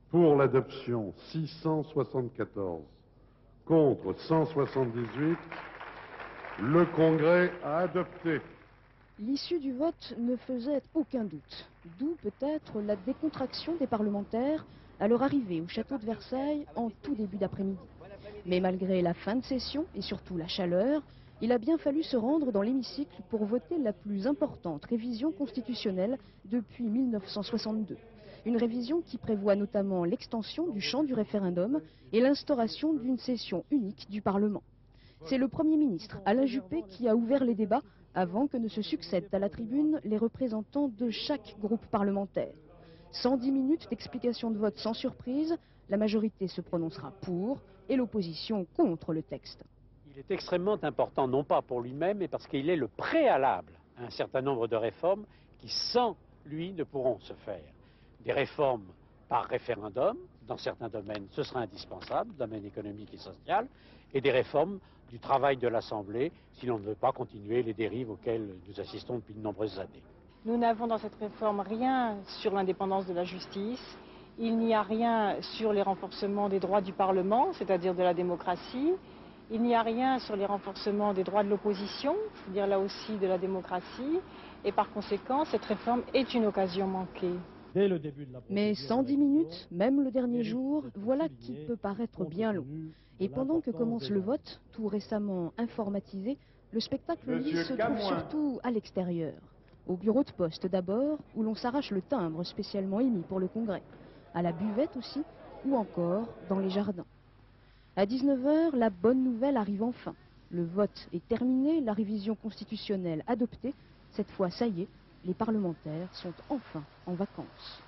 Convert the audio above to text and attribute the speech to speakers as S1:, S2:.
S1: Pour l'adoption 674, contre 178, le Congrès a adopté.
S2: L'issue du vote ne faisait aucun doute, d'où peut-être la décontraction des parlementaires à leur arrivée au château de Versailles en tout début d'après-midi. Mais malgré la fin de session et surtout la chaleur, il a bien fallu se rendre dans l'hémicycle pour voter la plus importante révision constitutionnelle depuis 1962. Une révision qui prévoit notamment l'extension du champ du référendum et l'instauration d'une session unique du Parlement. C'est le Premier ministre, Alain Juppé, qui a ouvert les débats avant que ne se succèdent à la tribune les représentants de chaque groupe parlementaire. 110 minutes d'explication de vote sans surprise, la majorité se prononcera pour et l'opposition contre le texte.
S3: Il est extrêmement important, non pas pour lui-même, mais parce qu'il est le préalable à un certain nombre de réformes qui, sans lui, ne pourront se faire. Des réformes par référendum, dans certains domaines, ce sera indispensable, domaine économique et social, et des réformes du travail de l'Assemblée, si l'on ne veut pas continuer les dérives auxquelles nous assistons depuis de nombreuses années.
S4: Nous n'avons dans cette réforme rien sur l'indépendance de la justice, il n'y a rien sur les renforcements des droits du Parlement, c'est-à-dire de la démocratie, il n'y a rien sur les renforcements des droits de l'opposition, c'est-à-dire là aussi de la démocratie, et par conséquent, cette réforme est une occasion manquée.
S2: Mais 110 minutes, même le dernier jour, voilà qui peut paraître bien long. Et pendant que commence le vote, tout récemment informatisé, le spectacle, lui, se trouve surtout à l'extérieur. Au bureau de poste d'abord, où l'on s'arrache le timbre spécialement émis pour le Congrès. À la buvette aussi, ou encore dans les jardins. À 19h, la bonne nouvelle arrive enfin. Le vote est terminé, la révision constitutionnelle adoptée. Cette fois, ça y est, les parlementaires sont enfin en vacances.